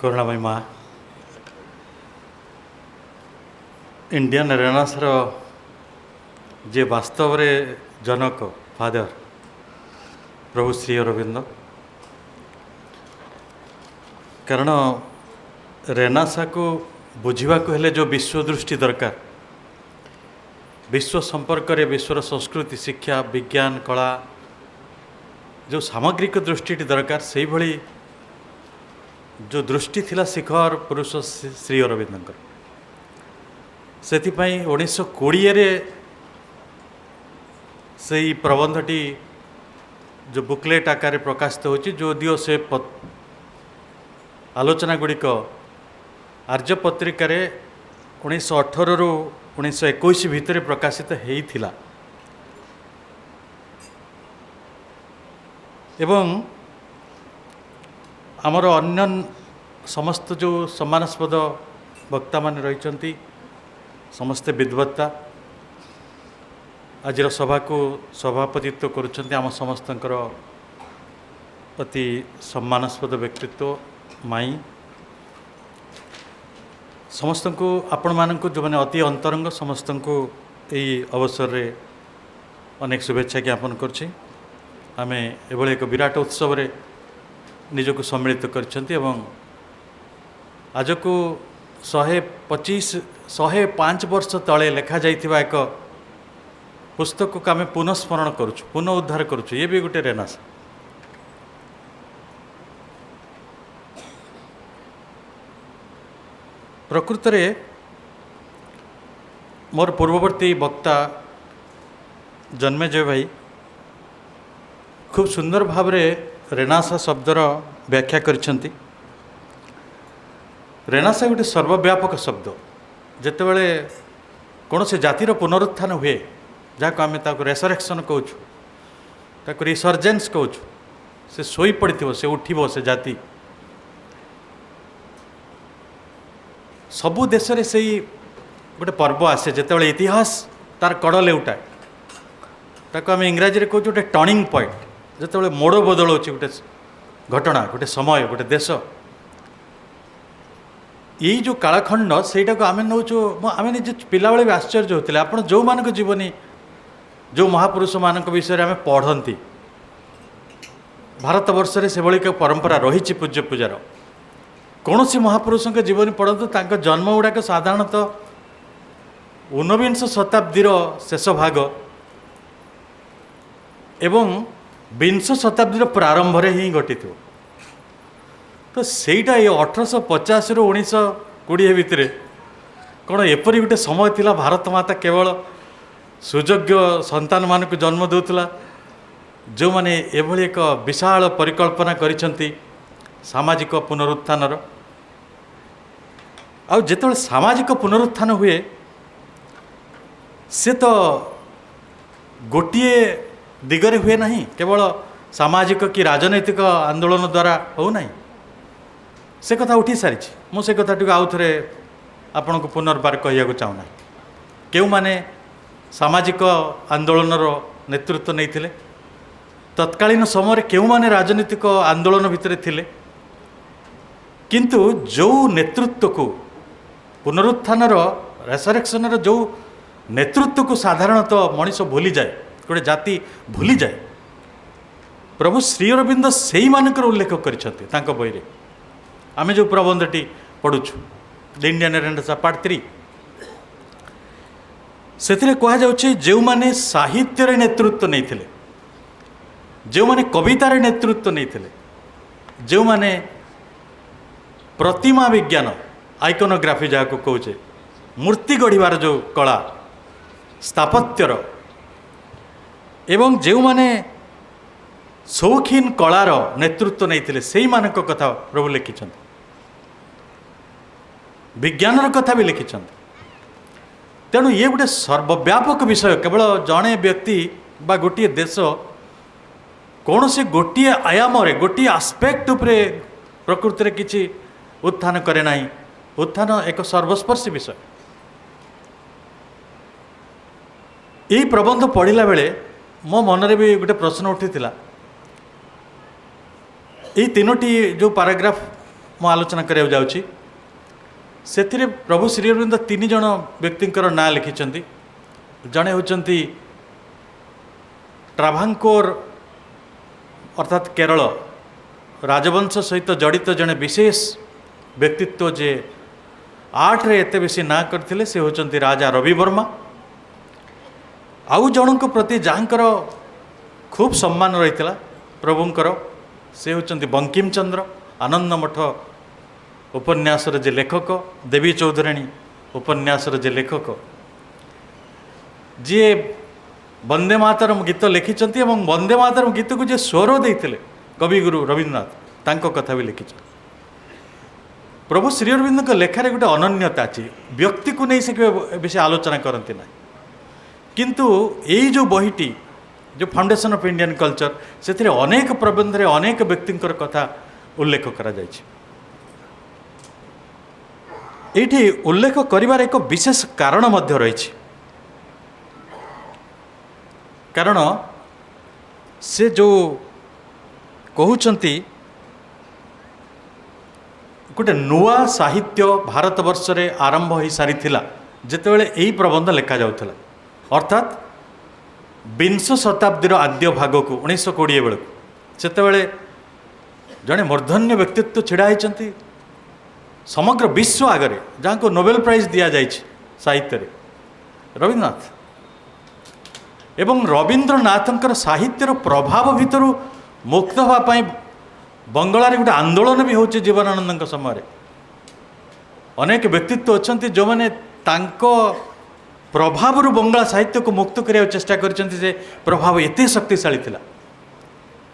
करुणामयी माँ Indian renaissance जे वास्तव रे जनक फादर प्रभु श्री अरविंद। कारण रेनेसां को बुझा हेले जो विश्व दृष्टि दरकार, विश्व संपर्क रे विश्वर संस्कृति शिक्षा विज्ञान कला जो सामग्रिक दृष्टि दरकार से भली जो दृष्टि थिला शिखर पुरुष श्री अरविंद से 1920 से प्रबंधटी जो बुकलेट आकार प्रकाशित होची जो दियो से आलोचना गुड़िक आर्य पत्रिका 1918 रु 1921 भितर प्रकाशित होइथिला एवं आमर अन्य समस्त जो सम्मानास्पद वक्ता मान रही समस्ते विद्वत्ता आज सभा को सभापतित्व करुँच आम समस्त अति सम्मानास्पद व्यक्तित्व माई समस्त को आपण मानक जो मैंने अति अंतरंग समस्त को यही अवसर रे अनेक शुभेच्छा ज्ञापन करुँचे। आम एभली एक विराट उत्सव रे निजको सम्मिलित करछन्ति एवं आज को 105 वर्ष तले लेखा जाइथिबा एक पुस्तक को आम पुनस्मरण करुछु पुनः उद्धार करुछु। ये भी गोटे रेनेसां प्रकृत रे मोर पूर्ववर्ती वक्ता जन्मेजय भाई खूब सुंदर भाव रेनेसां शब्दर व्याख्या करिसेंती। रेनेसां गोटे सर्वव्यापक शब्द जेतेबेले कौन से जातिर पुनरुत्थान हुए जहाँ आम रेसरेक्शन कहूँ ताको रिसर्जेन्स कहूँ से शोई पड़ो से उठिबो से जाति सबु देश रे सही गोटे पर्व आसे जेतेबेले इतिहास तार कड़ लेउटा ताको आम इंग्राजी रे कहूँ गोटे टर्निंग पॉइंट जेतेबेले मोड़ बदल गोटे घटना गोटे समय गोटे देश यही जो कालखंड सेटा को आम नौ आम निजे पिला भी आश्चर्य होते आप जो मानक जीवनी जो महापुरुष मान विषय आम पढ़ती भारत वर्ष से भली परंपरा रही पूज्य पूजार कौन सी महापुरुषों के जीवनी पढ़तु तांको जन्म गुड़ाक साधारणतः 19 शताब्दीर शेष भाग एवं 20 शताब्दीर प्रारंभ रे ही घटी तो सेटा ये 1850 रु 1920 भितर कौन एपरी गोटे समय थिला भारत माता केवल सुयोग्य संतान मानक जन्म देउतला जो माने एभली एक विशाल परिकल्पना करिसेंती सामाजिक पुनरुत्थानर आ जेतेबेले सामाजिक पुनरुत्थान हुए से तो गोटे दिगरे हुए नहीं केवल सामाजिक कि राजनैतिक आंदोलन द्वारा हो नहीं से कथा उठी सारी मुझे कथा आउ थे आपण को पुनर्बार कहूँ चाहूना क्यों माने सामाजिक आंदोलन नेतृत्व नहीं तत्कालीन समय क्यों माने राजनीतिक आंदोलन भितर थिले किंतु जो नेतृत्व को पुनरुत्थानर रेसरेक्शन जो नेतृत्व को साधारणतः मनीष भूली जाए गोटे जाति भूली जाए प्रभु श्री अरविंद से ही मानकर उल्लेख कर बही रे आमे जो प्रबंधटी पढ़ुछु द इंडियन रेनेसां पार्ट 3 से कहुच्छे जो माने साहित्य रे नेतृत्व नहीं थिले जो माने कवितार नेतृत्व नहीं थिले जो माने प्रतिमा विज्ञान आइकोनोग्राफी जहाँ को कहे मूर्ति गढ़िबार जो कला स्थापत्यर एवं जो माने शौखीन कलार नेतृत्व नहीं थिले सेही मानक कथा प्रभु लिखिछन विज्ञानर कथा भी लिखिछन तेणु ये गोटे सर्वव्यापक विषय केवल जड़े व्यक्ति बा गोटे देश कौन से गोटे आयाम गोटे आस्पेक्ट उपरे प्रकृति रे किछि उत्थान करे नाही उत्थान एक सर्वस्पर्शी विषय। यही प्रबंध पढ़ला बेले मो मनरे भी गोटे प्रश्न उठी यही तीनोटी जो पाराग्राफ ମୁଁ ଆଲୋଚନା କରିବାକୁ ଯାଉଛି। ସେଥିରେ ପ୍ରଭୁ ଶ୍ରୀ ଅରବିନ୍ଦ 3 ଜଣ ବ୍ୟକ୍ତିଙ୍କର ନାଁ ଲେଖିଛନ୍ତି। ଜଣେ ହେଉଛନ୍ତି ଟ୍ରାଭାଙ୍କୋର अर्थात केरल राजवंश सहित जड़ित जड़े विशेष व्यक्तित्व जे आर्ट रे एते बेसी ना करथिले से होचंती राजा रवि वर्मा। आउ जनक प्रति जहाँकर खूब सम्मान रही प्रभुंकर से होचंती बंकिम चंद्र आनंद मठ उपन्यासर जे लेखक, देवी चौधुराणी उपन्यासर जे लेखक, जी वंदे मातरम गीत लिखिंट और वंदे मातरम गीत को जे स्वर देते कविगुरु रवीन्द्रनाथ तांको कथा भी लिखिं। प्रभु श्री अरविंद लेखार गोटे अनन्यता अच्छी, व्यक्ति को नहीं से बेसी आलोचना करती ना, किंतु यही जो बहीटी जो फाउंडेशन ऑफ इंडियन कल्चर से अनेक प्रबंध रे अनेक व्यक्तिंकर कथा उल्लेख करा जायछि। एठी उल्लेख करिवार एक विशेष कारण मध्य रही, कारण से जो कहते गोटे नुआ साहित्य भारत वर्ष रे आरंभ हो सारी जितेबाला यही प्रबंध लिखा जाउथला, अर्थात 20 शताब्दीर आद्य भाग को 1920 बेलू से जड़े मूर्धन्य व्यक्तित्व छिड़ा होती समग्र विश्व आगरे, जहाँ को नोबेल प्राइज दिया जाए साहित्य रे रवीन्द्रनाथ। एवं रवीन्द्रनाथंकर साहित्यर प्रभाव भितर मुक्त होगापाई बंगलार गोटे आंदोलन भी होचे। जीवनानंद समय अनेक व्यक्तित्व अच्छा जो मैंने प्रभाव बंगला साहित्य को मुक्त करने चेष्टा कर प्रभाव एत शक्तिशाली थिला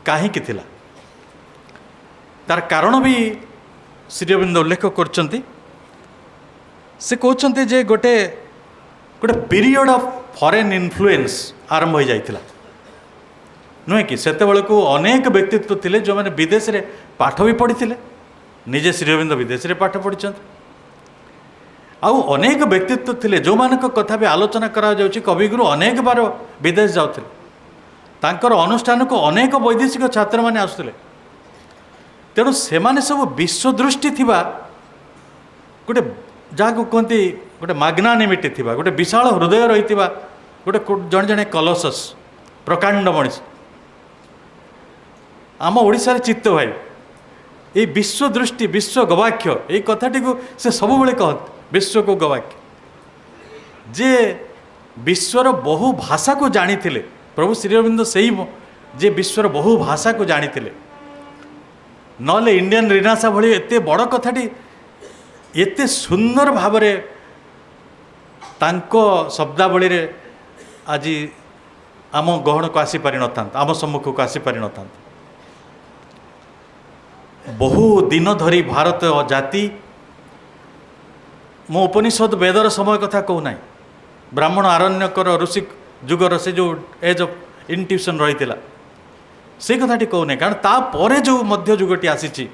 कहीं तार कारण भी श्री अरविंद उल्लेख करछंती। से कहते जे गोटे गोटे पीरियड ऑफ फॉरेन इन्फ्लुएंस आरंभ हो जाइथिला नुहे कि सेते बेले को अनेक व्यक्तित्व थिले जो मैंने विदेश रे पाठ भी पढ़ी थिले, निजे श्री अरविंद विदेश रे पाठ पढ़िछंती। आउ अनेक व्यक्तित्व थिले जो मानक कथा भी आलोचना करा जाउछि। कविगुरु अनेक बार विदेश जाउथिले, तांकर अनुष्ठान को अनेक वैदेशिक छात्र माने आसुथिले। तेणु सेमाने सब विश्वदृष्टि थिबा गोटे जहाँ को कहते गोटे माग्नानिमिटी थिबा, गोटे विशाल हृदय रही गोटे जड़े जड़े कलसस प्रकांड मनीष। आम ओडिशार चित्त भाई ये विश्वदृष्टि विश्व गवाक्ष ये कथाटी को से सब बेले कहते विश्व को गवाक्ष जे विश्वर बहु भाषा को जानी थिले प्रभु श्री अरविंद से ही जे विश्वर बहु भाषा को जानी थिले नले इंडियन रिनासा भली एते बड़ कथाटी एते सुंदर भाव रे तांको शब्दावली रे आज आम गहन को आसी पारि नथांत, आम सम्मुख को आसी पारि नथांत। बहु दिन धरी भारत जाति मो उपनिषद वेदर समय कथा कहूना, ब्राह्मण आरण्यकर ऋषि जुगर से जो एज ऑफ इंट्यूशन रही से कथाटी कहूना, कारण तापर जो मध्य जुगटी आसी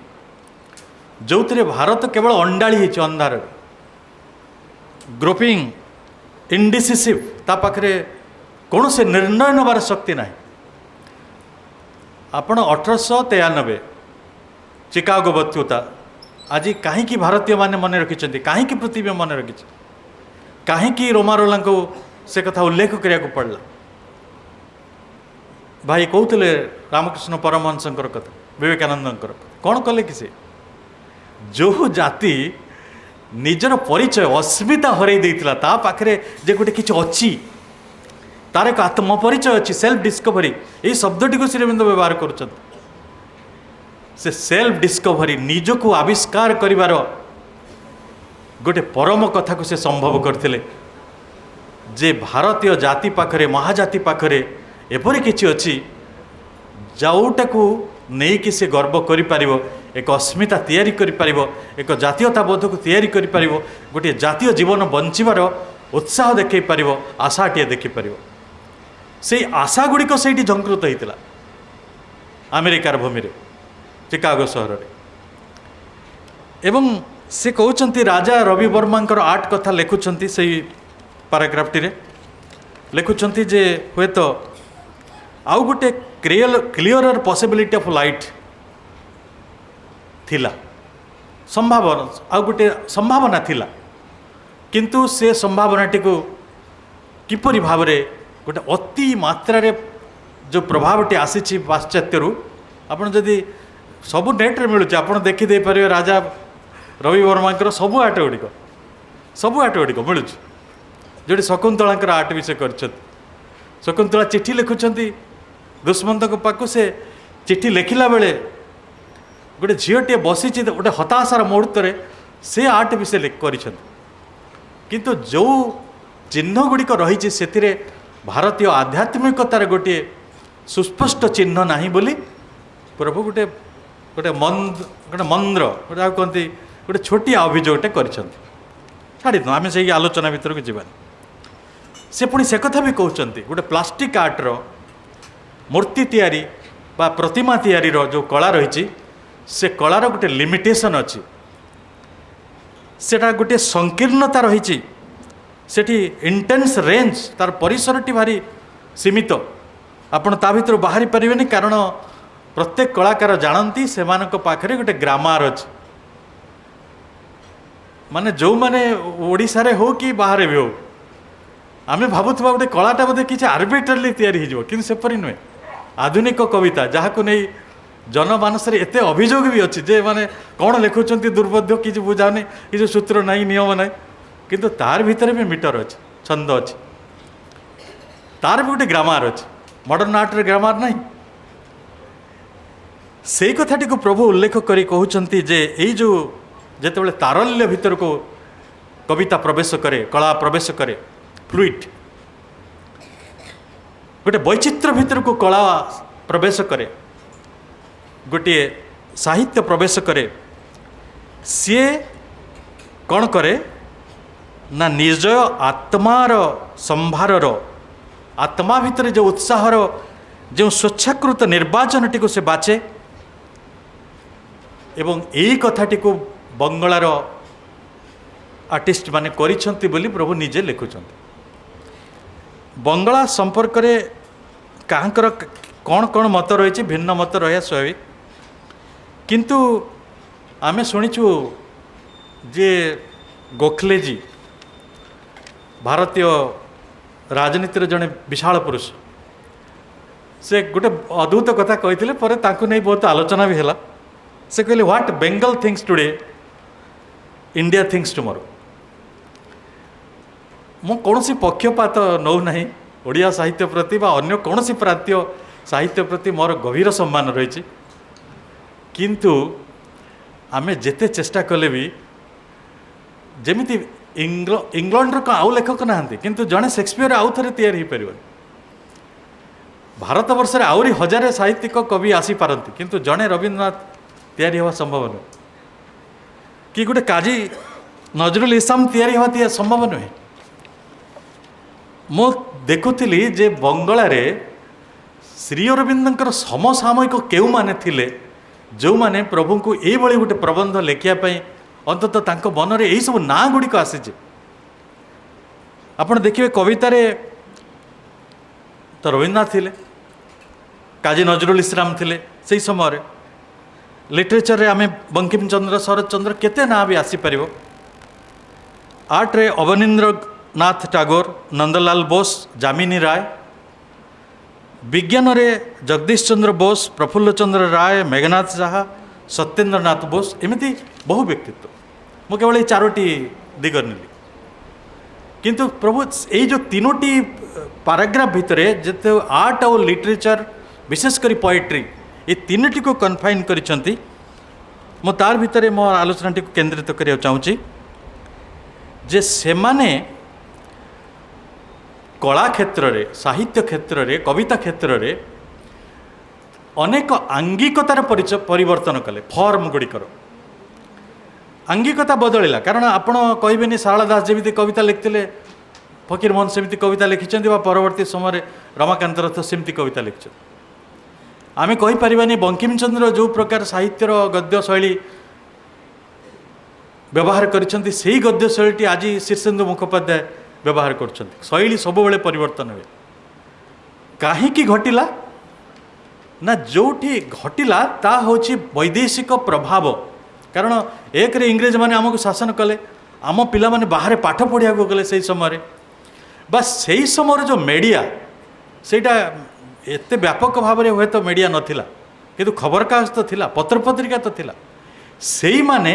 जो भारत केवल अंडाड़ी होती अंधार ग्रोपिंग इंडिसिसिव ता पाखरे कौन से निर्णय नबार शक्ति ना। आपण 1893 चिकागो बत्युता आज कहीं भारतीय माने मन रखिंट, कहीं पृथ्वी मन रखी, कहीं रोमारोला को से कथा उल्लेख करने को पड़ला। भाई कहते रामकृष्ण परमहंसंकर कथा, विवेकानंदंकर कौन कले कि से जो जाति निजर परिचय अस्मिता हरई देइतिला ता पाखरे जे गोटे किछ अछि तार एक आत्म परिचय अच्छी सेल्फ डिस्कवरी यही शब्दटी को श्री अरविंद व्यवहार कर से सेल्फ डिस्कवरी निज को आविष्कार करिवार गोटे परम कथा को से संभव करथिले जे भारतीय जाति पाखरे महाजाति पाखरे एपरि किछि अछि जोटा को नहीं कि से गर्व करि पारिबो, एक अस्मिता तैयारी करि पारिबो, एक जातीयताबोध को तैयारी करि पारिबो, गोटे जातीय जीवन बंचिबार उत्साह देखै पारिबो, आशाटिए देखि पारिबो। से आशा गुड़िक से झंकृत होता अमेरिकार भूमि रे चिकागो सहर रे। एवं से कहते राजा रवि वर्मा आर्ट कथा लिखुंट से पाराग्राफटी रे लिखुंट जे हे तो आउ गोटे क्लियरर पॉसिबिलिटी ऑफ लाइट थिला संभावना आ गोटे संभावना थिला किंतु से संभावनाटी को किपरि भाव रे गोटे अति मात्रा रे जो प्रभावटी आसी पाश्चात्य आपन जदि सबू नेट रे मिलूँ आपन देखी दे पारे राजा रवि वर्मा सबू आर्ट गुड़िक मिलूँ जोटी शकुंतला आर्ट भी से कर शकुंतला चिठी लिखुंट दुष्मंत पाक से चिठी लिखिला बेले गोटे झीटे बसी गोटे हताशार मुहूर्त से आर्ट भी से किंतु जो चिन्ह गुड़िक रही से भारतीय आध्यात्मिकतार गोटे सुस्पष्ट चिन्ह नहीं बोली प्रभु गोटे गोटे मंद्र गोटे कहते गोटे छोटिया अभियोगटे कर छाड़ी दो आम से आलोचना भितर को जीवन से पुणी से कथा भी कहते गोटे प्लास्टिक आर्टर मूर्ति तैयारी बा प्रतिमा तैयारी जो कला रही से कलार गोटे लिमिटेशन अच्छी सेटा गोटे संकीर्णता रही सेठी इंटेंस रेंज तार परिसरटी भारी सीमित आपण ता भीतर बाहरी पारिबेनी कारण प्रत्येक कलाकार जानती से पाखरे गोटे ग्रामार अच्छे माने जो माने ओडिशा रे हो कि बाहर भी हो आमे भावुवा गोटे कलाटा बोधे किसी आर्बिट्रारली तैयारी हो कि सेपरी नुहे आधुनिक कविता जहाँ को नहीं जनमानस एत अभियोग भी अच्छी जे माने कौन लिखुंट दुर्बोध्य किसी बुझानी कि सूत्र ना नियम ना किंतु तार भीतर भी मीटर अच्छे छंद अच्छे तार भी गोटे ग्रामार अच्छे मॉडर्न आर्ट रे ग्रामार नहीं से कथाटी को प्रभु उल्लेख करी कहउचंती जे एई जो जेतेबेले तारल्य भीतर को कविता प्रवेश करे कला प्रवेश करे फ्लुइड गोटे वैचित्र भीतर को कला प्रवेश करे गोटे साहित्य प्रवेश करे सी कौन करे ना निज आत्मार संभार आत्मा भितर जो उत्साहर जो स्वेच्छाकृत निर्वाचन टी को से बाचे एवं यही कथाटी को बंगलार आर्टिस्ट माने करिसंती बोली प्रभु निजे लिखुचंती बंगला संपर्क रे काहंकर कौन कौन मत रही भिन्न मत रहा स्वाभाविक किंतु आमे शुणीचु जे गोखले जी भारतीय राजनीतिर जड़े विशाल पुरुष से गोटे अद्भुत कथा कही पर ताकू नहीं बहुत आलोचना भी है से कहले what Bengal things today India things tomorrow मु कौन सी पक्षपात नौ नहीं ओडिया साहित्य प्रति बा अन्य कौन सी प्रांतीय साहित्य प्रति मोर गभीर सम्मान रही किंतु आमे जेते चेष्टा कले भी जेमिति इंग्लैंड का आउ लेखक नहांती किंतु जड़े शेक्सपियर आउ थे तैयारी हो पार भारत वर्ष में आहरी हजार साहित्यिक कवि आसी पारती किंतु जड़े रवींद्रनाथ तैयारी हवा संभव नुहे कि गोटे काजी नजरुल इस्लाम तैयारी हवा संभव नुहे मु देखुली जे बंगला रे श्री अरविंदर समसामयिक केउ माने थिले जो माने प्रभु को ये गोटे प्रबंध लेखियापाई अंततः तांको मन रे यही सब ना गुड़िक आसी आपड़ देखिए कवितार तो रवींद्रनाथ थिले काजी नजरुल इस्लाम थिले से समय लिटरेचर रे आमे बंकिम चंद्र शरद चंद्र केते ना भी आसीपर आर्ट रे अवनींद्र नाथ टागोर नंदलाल बोस जामिनी राय विज्ञान रे जगदीश चंद्र बोस प्रफुल्ल चंद्र राय मेघनाथ साहा सत्येंद्र नाथ बोस एमती बहु व्यक्तित्व मु केवल ये चारोटी दिगर नेली किंतु प्रभु ये जो तीनोटी पाराग्राफ भितर जिते आर्ट और लिटरेचर विशेषकर पोएट्री ये तीनोटी को कन्फाइन करिसंती मो तार भितर मो आलोचना टी केंद्रित करिया चाहूँगी जे सेमाने कला क्षेत्र रे साहित्य क्षेत्र रे कविता क्षेत्र रे अनेक आंगिकतार परिवर्तन कले फॉर्म गुड़िकर आंगिकता बदलिला कारण आपण कहबेनि सारला दास जमी कविता लिखते फकीर मोहन सेमती कविता लिखिं परवर्ती समय रमाकांत रथ सेमती कविता लिखिं आमे कहीपरि बंकिम चंद्र जो प्रकार साहित्यर गद्य शैली व्यवहार करिसेंती सेही गद्य शैली आज शीर्षेन्दु मुखोपाध्याय व्यवहार कर शैली सब बेले परिवर्तन हुए कहीं घटिला ना जोठी घटिला ता होची वैदेशिक प्रभाव कारण एक रे इंग्रेज माने आमको शासन कले, आम पिला माने बाहर पाठ पढ़िया गले से समय बस से समय जो मीडिया सेटा एत व्यापक भाव में हुए तो मीडिया नथिला किंतु खबर कागज तो थिला, पत्र पत्रिका तो थिला। सेई माने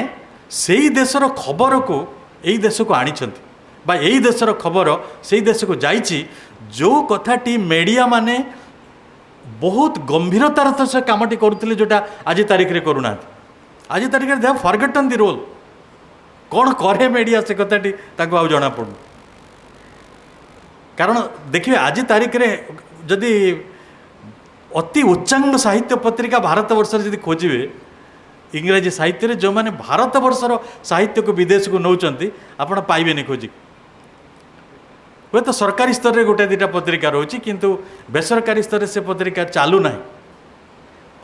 सेई देशर खबर को यही देश को आनिछंती बा यही देशर खबर से देश को जाइछि जो कथाटी मीडिया माने बहुत गंभीरतार तो से कामटी करुले जोटा आज तारीख रे करूना। आज तारीख में they have forgotten the role कौन करे मीडिया से कथाटी ताको आउ जना पड़ू। कारण देखिए आज तारीख रे जदि अति उच्चांग साहित्य पत्रिका भारत वर्ष जदि खोजिए इंग्राजी साहित्य रे जो माने भारत वर्षर साहित्य को विदेश को नौचंती आपण पाइबेनी खोजी। वे तो सरकारी स्तर में गोटे दुटा पत्रिका रोची किंतु बेसरकारी स्तर से पत्रिका चालू ना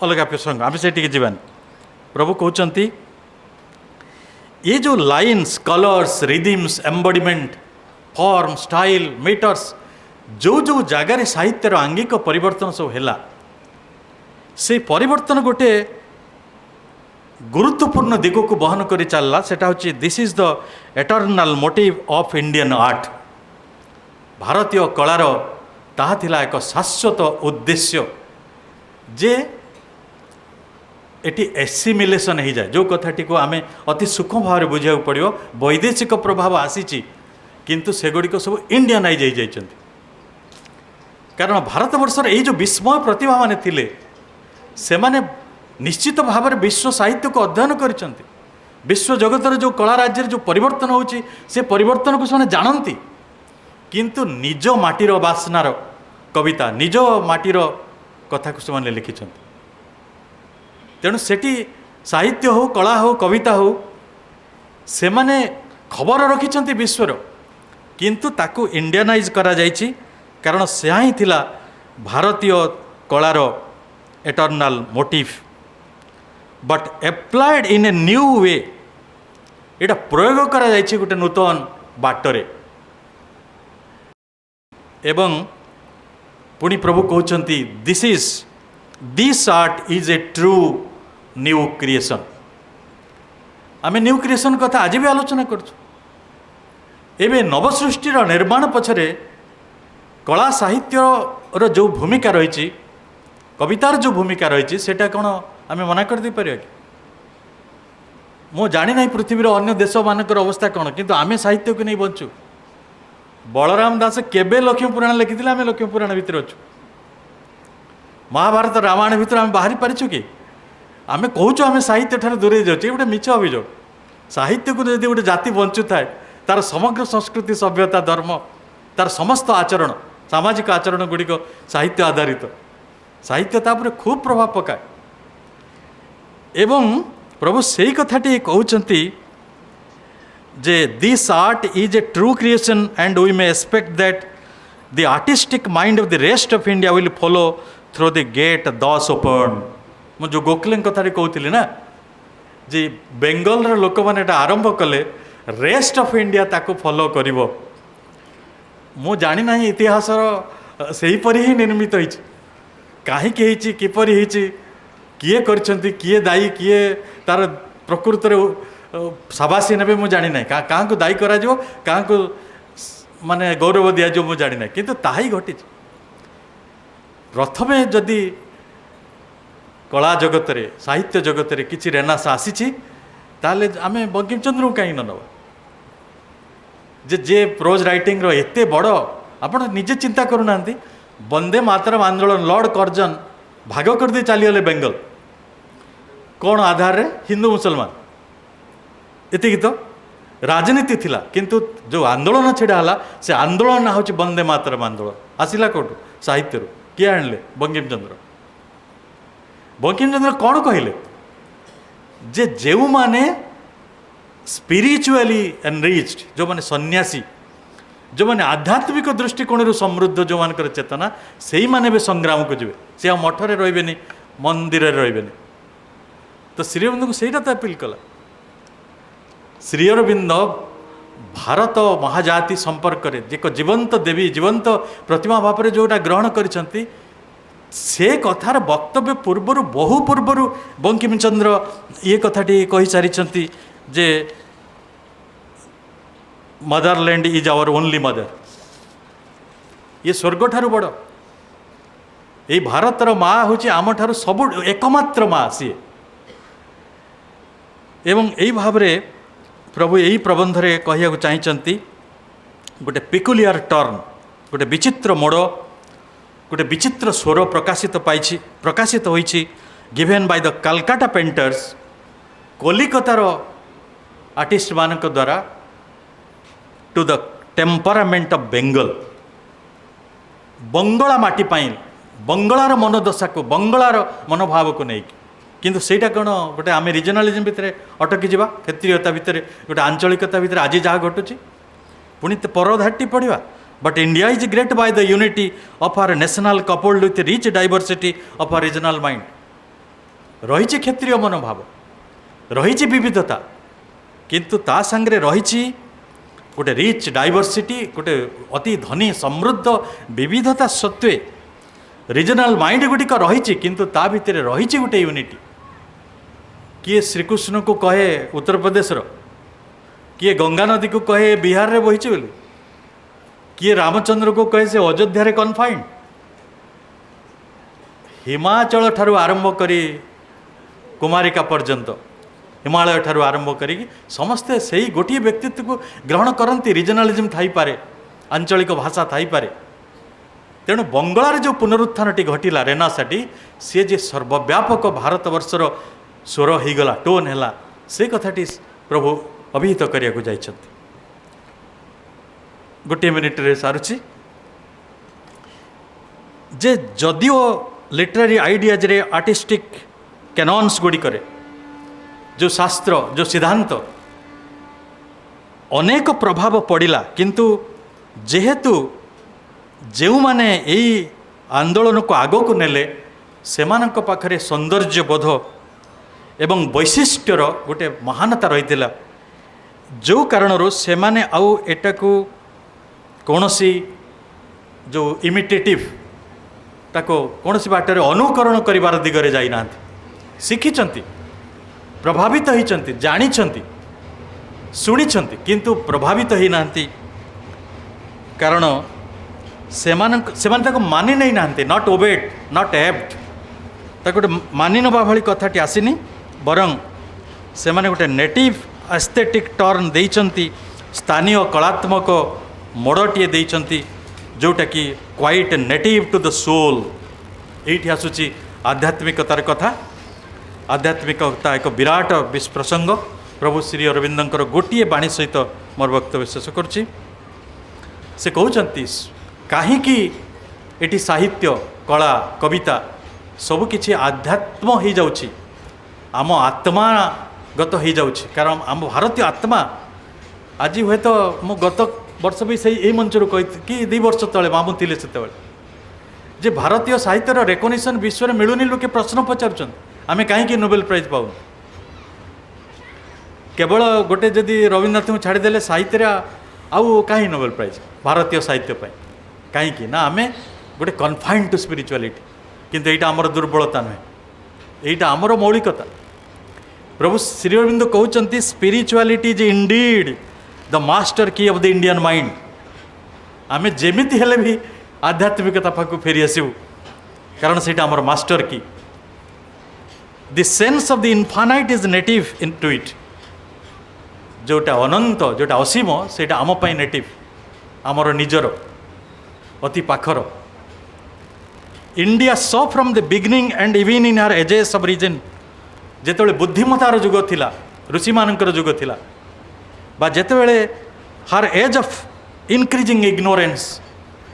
अलग प्रसंग आम से जीवानी। प्रभु कहते ये जो lines colours rhythms embodiment form style metres जो जो जगार साहित्यर आंगिक परिवर्तन सब है से परिवर्तन गोटे गुरुत्वपूर्ण दिग को बहन कर चलला। सेटा होची this is the eternal motive of Indian art. भारतीय कलार ताहा थिला एक शाश्वत उद्देश्य जे एटी एसिमिलेशन हो जाए जो कथाटी को आम अति सूक्ष्म भाव में बुझा पड़ो। वैदेशिक प्रभाव आसी किंतु सेगुड़िक सब इंडियनाइज हो जाइछंती। कारण भारत वर्षर यही जो विस्मय प्रतिभा माने थिले से माने निश्चित भाव में विश्व साहित्य को अध्ययन करिसंती। विश्व जगतर जो कला राज्य जो परिवर्तन होची से परिवर्तन को से जानती किंतु निज माटीर बासनार कविता निज माटीर कथा को से लिखिंट। तेणु सेठी साहित्य हो कला हो कविता हो से माने खबर रखिंट विश्वर किंतु ताकू इंडियनाइज करा जाइछि। कारण से ही थिला भारतीय कलार eternal motive but applied in a new way. एटा प्रयोग करा जाइछि गोटे नूतन बाटरे। एवं पुणी प्रभु कहते this art is a true new creation. आम न्यू क्रिएशन कथा आज भी आलोचना करछु। एवं नवसृष्टिर निर्माण पछरे कला साहित्यर जो भूमिका रही कवितार जो भूमिका रही सेटा कौन आम मना कर दे पारिबा कि? मो जानी ना पृथ्वीर अन्य देश मानकर अवस्था कौन किंतु आमे साहित्य को नहीं बंचु। बलराम दास केबे लक्ष्मी पुराण लिखिथिले आमे लक्ष्मी पुराण भितर अछु। महाभारत रामायण भितर आमे बाहरी पारिछु कि? आमे कहूछु आमे साहित्य ठारे दूरे जाउछु गोटे मिछ अभियोग। साहित्य को यदि गोटे जाति बंचु थाए तार समग्र संस्कृति सभ्यता धर्म तार समस्त आचरण सामाजिक आचरण गुड़िक साहित्य आधारित साहित्य तापर खूब प्रभाव पकाए। एवं प्रभु सेई कथाटी कहउचंती जे this art is a true creation and we may expect that the artistic mind of the rest of India will follow through the gate thus open. मु जो गोखले कथाटी कहूली ना जे बेंगल लोक मैंने आरंभ कले रेस्ट ऑफ इंडिया ताको फॉलो करिवो। मु जानी ना इतिहास सेहीपरि ही निर्मित होइछि काहीकि होइछि किपरि होइछि किए करछंती किए दायी किए तार प्रकृत साबासी ने मु जानी ना क्या को दायी करा जो क्या को माने गौरव दिया जो मु जानी ना किंतु ताही घटी। प्रथमे जदि कला जगत रे साहित्य जगत रे किछि रेनास आसीछि ताले आमे बंकिमचंद्र को कहीं न नवा जे प्रोज राइटिंग रो एते बड़ आपण निजे चिंता करूना वंदे मातरम आंदोलन लॉर्ड कर्जन भाग कर दे चलीगले बेंगल कौन आधार रे हिंदू मुसलमान एति तो राजनीति थिला किंतु जो आंदोलन छिड़ा से आंदोलन ना होची वंदे मातरम आंदोलन आसिला कोटू साहित्य किए आणले बंकिमचंद्र कौन कहले जे जेउ माने स्पिरिचुअली एनरिच्ड जो माने सन्यासी जो माने आध्यात्मिक दृष्टिकोण समृद्ध जो मान चेतना से ही माने भी संग्राम को जीवे से मठरे रही मंदिर रही। तो श्रीअरविंद को सहीटा तो अपील कला। श्रीअरविंद भारत महाजाति संपर्क में एक जीवंत देवी जीवंत प्रतिमा भाव में जोटा ग्रहण करिसंती से कथार वक्तव्य पूर्वर बहु पूर्वर बंकिमचंद्र ये कथाटी कही सारी जे motherland is our only mother, ये स्वर्ग ठारू बड़, ये भारतर माँ हूँ आम ठारू सब एकमात्र माँ सी। एवं यही भाव में प्रभु यही प्रबंध रे कहया चाहती गोटे पिकुलियर टर्न, गोटे विचित्र मोड़, गोटे विचित्र स्वर प्रकाशित होइछि given by the Calcutta painters, कलिकतार आर्टिस्ट मानक द्वारा to the temperament of Bengal, Bangla माटी पाई बंगलार मनोदशा को बंगलार मनोभाव को नहीं, किंतु सेटा कौन गोटे आम रिजनालिज्म भितर अटकी जावा, क्षेत्रीयता भितर गोटे आंचलिकता भितर आज जहाँ घटुची पुणी परधाटी पढ़ा। But India is great by the unity of our national coupled with rich diversity of our regional mind. रही क्षेत्रीय मनोभाव, रही विविधता, किंतु ता संगे रही गोटे रिच डाइवर्सिटी, गोटे अति धनी समृद्ध विविधता सत्वे रीजनल माइंड गुड़िक रही, किंतु ता भितर रही गोटे यूनिटी। किए श्रीकृष्ण को कहे उत्तर प्रदेश, किए गंगा नदी को कहे बिहार रे बही बोली, किए रामचंद्र को कहे से अयोध्या रे कन्फाइंड। हिमाचल ठारू आरंभ करी कुमारिका पर्यंत, हिमालय ठारू आरंभ करी समस्ते से ही गोटे व्यक्तित्व को ग्रहण करती। रिजनालिज्म थाई पारे, आंचलिक भाषा थाई पारे, तेणु बंगलार जो पुनरुत्थानटी घटिला रेनासाटी सी जे सर्वव्यापक भारतवर्षर स्वर होगला, टोन है, से कथाटी प्रभु अभिहित करने को जाइछन्ति। गोटे मिनिट रे सारुची जे जदिओ लिटरेरी आइडियाज रे आर्टिस्टिक कैनन्स गुड़ी करे जो शास्त्र जो सिद्धांत अनेक प्रभाव पड़िला, किंतु जेहेतु जो माने यही आंदोलन को आग को नेले सेमानक पाखरे सौंदर्य बोध एवं वैशिष्ट्यर गोटे महानता रही, जो कारण से माने आउ एटा को कौनसी जो इमिटेटिव ताको कौनसी बाटर अनुकरण करिवार दिगरे जाई नांती, शिखिचंती, प्रभावित होइचंती, जानिचंती, शुणिचंती, किंतु प्रभावित होई नांती, कारण सेमान मानि नहीं नांती, नॉट ओबेड नॉट एप्ट, ताको मानि नबा भली कथाटी आसीनी, बरं से माने गोटे नेटिव एस्थेटिक टर्न देइचंती, स्थानीय कलात्मक मोड़टे देइचंती, जोटा कि quite native to the soul. ये आसूची आध्यात्मिकतार कथा, आध्यात्मिकता एक विराट प्रसंग। प्रभु श्री अरविंदर गोटे बाणी सहित मोर वक्तव्य शेष करुच्ची। से कहते कहीं एटी साहित्य कला कविता सबकि आध्यात्म हो जाउछि, आम आत्मागत हो जाउछि, कारण आम भारतीय आत्मा आज हुए तो मु गत वर्ष भी से यही मंचर कही कि 2 वर्ष तले मामू थे से जे भारतीय साहित्यर रेकग्निशन विश्व में मिलूनी, लोके प्रश्न पचार आमे कहीं नोबेल प्राइज पाऊँ। केवल गोटे जदि रवीन्द्रनाथ को छाड़देले साहित्य आउ कहीं नोबेल प्राइज भारतीय साहित्य कहीं ना आमे गोटे कन्फाइंड टू स्पिरिचुअलिटी, किंतु यहाँ आमर दुर्बलता नुहे, यहाँ आमर मौलिकता। प्रभु श्री अरविंद कहते spirituality is Indeed the master की ऑफ द इंडियन माइंड। आमे जेमिति हेले भी आध्यात्मिकता पाखु फेरी आसबू, कारण से आमर मास्टर की। The sense of the infinite is native into it, जोटा अनंत जोटा असीम सेटा आम पाई नेटिव, आमर निजर अति पाखर। India saw from the beginning and even in her ages of reason, जेतेबेले बुद्धिमतार जुग थिला, ऋषि मानकर जुग थिला, बा जेतेबेले her age of increasing ignorance,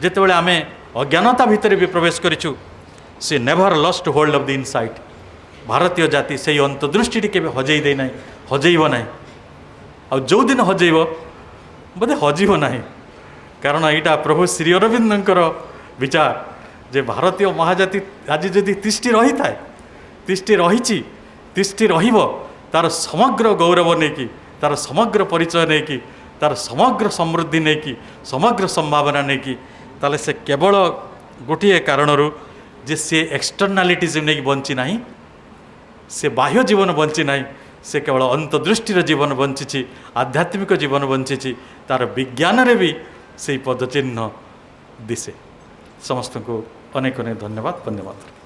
जेतेबेले आमे अज्ञानता भितर भी प्रवेश करिछु, से never lost hold of the insight. भारतीय जाति से अंतर्दृष्टि केबे हजेई दे नाही, हजेइबो नाही, आ जो दिन हजेइबो बोधे हजिबो नाही, कारण यहाँ प्रभु श्री अरविंदर विचार जे भारतीय महाजाति आज जदि तिष्टि रही थाए, तिष्टि रही तिष्टि रहिबो, तार समग्र गौरव नहीं, तार समग्र परिचय नहीं, तार समग्र समृद्धि नहीं, समग्र संभावना नहीं, ताले से केवल गोटे कारणरू जे सी एक्सटर्नालीटीज नहीं बंची ना से बाह्य जीवन बंची ना से केवल अंतदृष्टिर जीवन बंची आध्यात्मिक जीवन बंची तार विज्ञान रे भी से पदचिह्न दिसे। समस्त को अनेक अनेक धन्यवाद। वंदे मातरम।